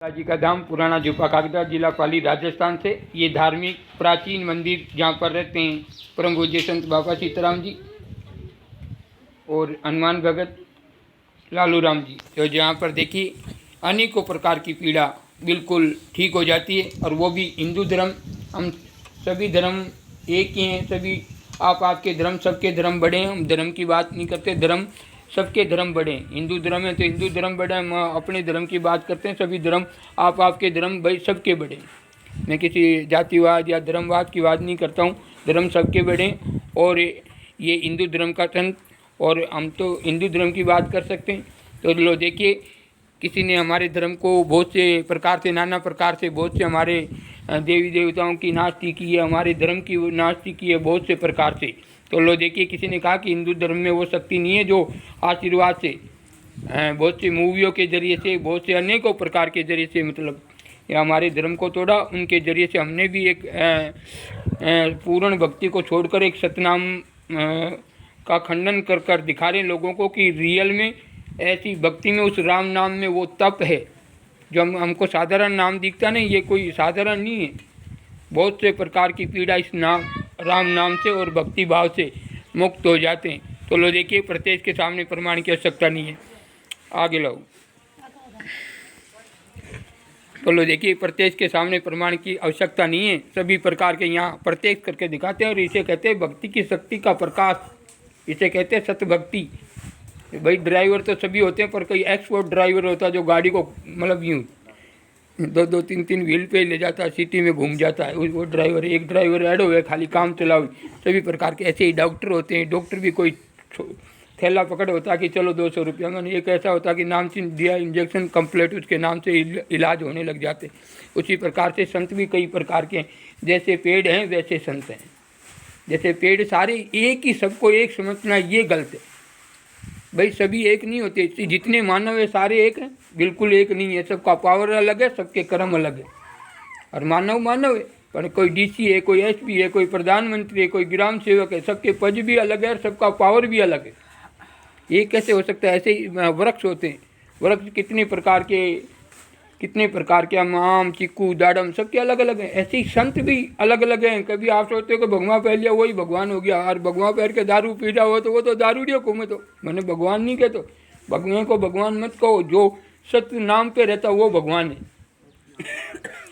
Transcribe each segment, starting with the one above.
जी का धाम पुराना झुपा कागदा जिला पाली राजस्थान से ये धार्मिक प्राचीन मंदिर जहाँ पर रहते हैं परम पूज्य संत बाबा सीताराम जी और हनुमान भगत लालू राम जी। तो जहाँ पर देखिए अनेकों प्रकार की पीड़ा बिल्कुल ठीक हो जाती है और वो भी हिंदू धर्म। हम सभी धर्म एक ही हैं, सभी आप आपके धर्म सबके धर्म बड़े हैं। हम धर्म की बात नहीं करते, धर्म सबके धर्म बड़े हैं। हिंदू धर्म है तो हिंदू धर्म बड़े हैं, हम अपने धर्म की बात करते हैं। सभी धर्म आप आपके धर्म भाई सबके बड़े हैं। मैं किसी जातिवाद या धर्मवाद की बात नहीं करता हूँ, धर्म सबके बड़े हैं। और ये हिंदू धर्म का संत और हम तो हिंदू धर्म की बात कर सकते हैं। तो लो देखिए, किसी ने हमारे धर्म को बहुत से प्रकार से, नाना प्रकार से, बहुत से हमारे देवी देवताओं की नास्ती की है, हमारे धर्म की नास्ती की है बहुत से प्रकार से। तो लो देखिए, किसी ने कहा कि हिंदू धर्म में वो शक्ति नहीं है जो आशीर्वाद से, बहुत से मूवियों के जरिए से, बहुत से अनेकों प्रकार के जरिए से, मतलब या हमारे धर्म को तोड़ा, उनके जरिए से हमने भी एक पूर्ण भक्ति को छोड़कर एक सतनाम का खंडन कर कर दिखा रहे हैं लोगों को कि रियल में ऐसी भक्ति में, उस राम नाम में वो तप है जो हमको साधारण नाम दिखता नहीं। ये कोई साधारण नहीं है। बहुत से प्रकार की पीड़ा इस नाम राम नाम से और भक्ति भाव से मुक्त हो जाते हैं। तो लो देखिए, प्रत्यक्ष के सामने प्रमाण की आवश्यकता नहीं है। आगे लो। तो लो देखिए, प्रत्यक्ष के सामने प्रमाण की आवश्यकता नहीं है। सभी प्रकार के यहाँ प्रत्यक्ष करके दिखाते हैं और इसे कहते हैं भक्ति की शक्ति का प्रकाश। इसे कहते हैं सत्य भक्ति। भाई ड्राइवर तो सभी होते हैं, पर कोई एक्सपर्ट ड्राइवर होता है जो गाड़ी को मतलब यूँ दो तीन व्हील पे ले जाता है, सिटी में घूम जाता है, वो ड्राइवर। एक ड्राइवर ऐड हुए खाली काम चलाओ। सभी प्रकार के ऐसे ही डॉक्टर होते हैं। डॉक्टर भी कोई थैला पकड़ होता है कि चलो 200 रुपया का, एक ऐसा होता है कि नाम से दिया इंजेक्शन कंप्लीट, उसके नाम से इलाज होने लग जाते। उसी प्रकार से संत भी कई प्रकार के हैं। जैसे पेड़ हैं वैसे संत हैं। जैसे पेड़ सारे एक ही, सबको एक समझना ये गलत है। भाई सभी एक नहीं होते। जितने मानव है सारे एक हैं, बिल्कुल एक नहीं है। सबका पावर अलग है, सबके कर्म अलग है। और मानव मानव है, पर कोई डीसी है, कोई एसपी है, कोई प्रधानमंत्री है, कोई ग्राम सेवक है। सबके पद भी अलग है और सबका पावर भी अलग है। ये कैसे हो सकता है? ऐसे ही वृक्ष होते हैं। वृक्ष कितने प्रकार के आम, चीकू, दाडम, सबके अलग अलग हैं। ऐसे ही संत भी अलग अलग हैं। कभी आप सोचते हो कि भगवान पहन लिया वही भगवान हो गया, और भगवान पहन के दारू पी रहा हो तो वो तो दारूडियों को, मैं तो मैंने भगवान नहीं कहता। भगवान को भगवान मत कहो। जो सत्य नाम पे रहता वो भगवान है।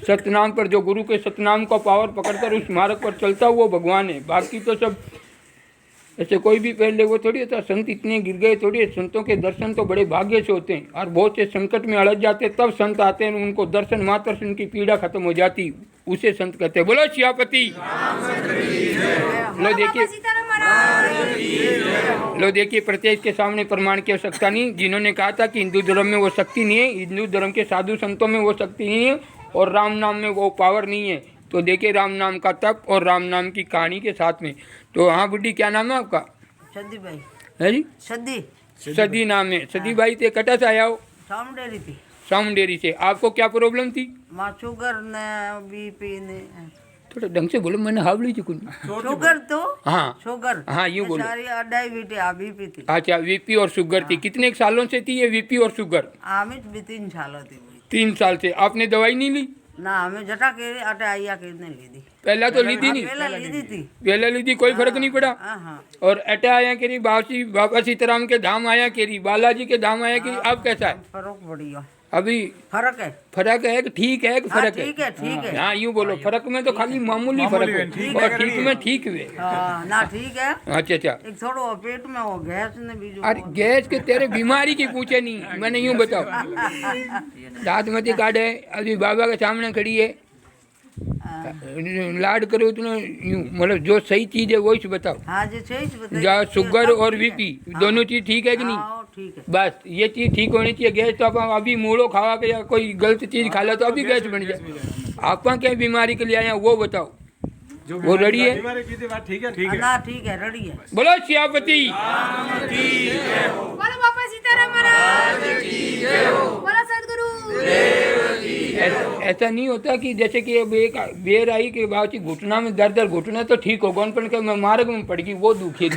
सत्य नाम पर जो गुरु के सतनाम का पावर पकड़कर उस मार्ग पर चलता वो भगवान है। बाकी तो सब ऐसे कोई भी पहले वो थोड़ी होता। संत इतने गिर गए थोड़ी। संतों के दर्शन तो बड़े भाग्य से होते हैं, और बहुत से संकट में अड़क जाते तब संत आते हैं। उनको दर्शन मात्र से उनकी पीड़ा खत्म हो जाती, उसे संत कहते हैं। बोलो सियापति। लो देखिए, प्रत्यक्ष के सामने प्रमाण की आवश्यकता नहीं। जिन्होंने कहा था कि हिंदू धर्म में वो शक्ति नहीं है, हिंदू धर्म के साधु संतों में वो शक्ति नहीं है और राम नाम में वो पावर नहीं है, तो देखिए राम नाम का तप और राम नाम की कहानी के साथ में। तो हाँ बुड्ढी, क्या नाम है आपका? सदी भाई है जी? सदी नाम है। सदी भाई थे कटा से आया हो? सामुंडेरी थी। सामुंडेरी से। आपको क्या प्रॉब्लम थी? माँ शुगर ने, बीपी ने। थोड़ा ढंग से बोलो, मैंने हावली चुकून। शुगर तो हाँ शुगर, हाँ यूँ बोलो। सारी डायबिटीज, बीपी थी। अच्छा, वीपी और शुगर थी। कितने सालों से थी ये वीपी और शुगर? हमें भी 3 साल थी। 3 साल से। आपने दवाई नहीं ली? ना, हमें जटा के अटे आइया के नहीं ली थी। पहला तो ली थी नहीं? पहले ली थी, कोई फर्क नहीं पड़ा। और अटे आया केरी, बाबा सीताराम के धाम आया केरी, बालाजी के धाम आया केरी। अब कैसा है? फर्क बढ़िया अभी? फर्क है कि ठीक है कि फर्क है? ठीक है। हाँ यूँ बोलो, फर्क में तो खाली मामूली फर्क है, और ठीक में ठीक हुए ना। ठीक है। अच्छा। एक थोड़ा पेट में हो गैस ने भी। अरे गैस के तेरे बीमारी की पूछे नहीं, मैंने यूँ बताओ। दांत मती काटे, अभी बाबा के सामने खड़ी है, लाड करो तो यूँ, मतलब जो सही चीज है वही बताओ। हाँ जी, सही बताइए। जा शुगर और बीपी दोनों चीज ठीक है कि नहीं? ठीक है। बस ये चीज ठीक होनी चाहिए। गैस तो आप अभी मूड़ो खावा के या कोई गलत चीज खा लो तो अभी गैस बन जाए। आप क्या बीमारी के लिए आए वो बताओ। वो रेडी है? ठीक है ना? ठीक है, रेडी है। बोलो सियापति। बोलो बाबा सीताराम महाराज की जय हो। बोलो सदगुरु। ऐसा नहीं होता कि जैसे कि अब एक बेर आई कि बाबा घुटना में दर्द, घुटना तो ठीक हो गौन पर मैं मार्ग में पड़ गई वो दुखी,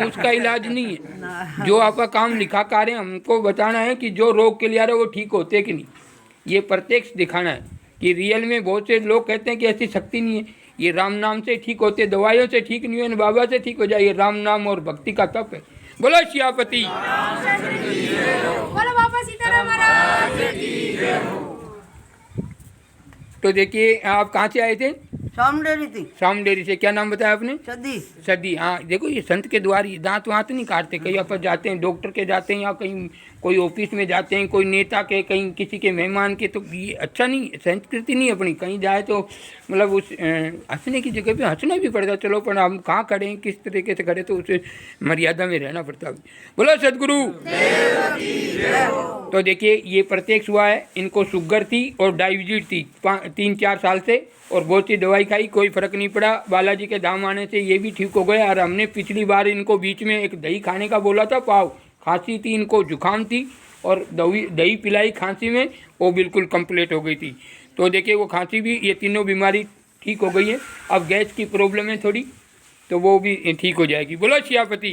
उसका इलाज नहीं है। जो आपका काम लिखा कार्य हमको बताना है कि जो रोग के लिए आ रहे वो ठीक होते कि नहीं। ये प्रत्यक्ष दिखाना है कि रियल में बहुत से लोग कहते हैं कि ऐसी शक्ति नहीं है, ये राम नाम से ठीक होते, दवाइयों से ठीक नहीं है, बाबा से ठीक हो जाए। ये राम नाम और भक्ति का तप है। बोलो सियापति। बोलो बाबा सीताराम महाराज की जय हो। तो देखिए, आप कहाँ से आए थे? सामडेरी थी। सामडेरी से। क्या नाम बताया आपने? सदी। सदी। हाँ, देखो ये संत के द्वार ये दांत वाँत नहीं काटते। कहीं आप जाते हैं डॉक्टर के जाते हैं, या कहीं कोई ऑफिस में जाते हैं, कोई नेता के, कहीं किसी के मेहमान के, तो ये अच्छा नहीं, संस्कृति नहीं अपनी। कहीं जाए तो मतलब उस हंसने की जगह पे हंसना भी पड़ता, चलो, पर हम कहाँ खड़े हैं, किस तरीके से खड़े, तो उसे मर्यादा में रहना पड़ता है। बोलो सदगुरु। तो देखिए, ये प्रत्यक्ष हुआ है। इनको शुगर थी और डायबिटीज थी 3-4 साल से, और बहुत सी दवाई खाई, कोई फ़र्क नहीं पड़ा। बालाजी के धाम आने से ये भी ठीक हो गया। और हमने पिछली बार इनको बीच में एक दही खाने का बोला था, पाव। खांसी थी इनको, जुकाम थी, और दही पिलाई खांसी में, वो बिल्कुल कंप्लीट हो गई थी। तो देखिए, वो खांसी भी, ये तीनों बीमारी ठीक हो गई है। अब गैस की प्रॉब्लम है थोड़ी, तो वो भी ठीक हो जाएगी। बोलो सियापति।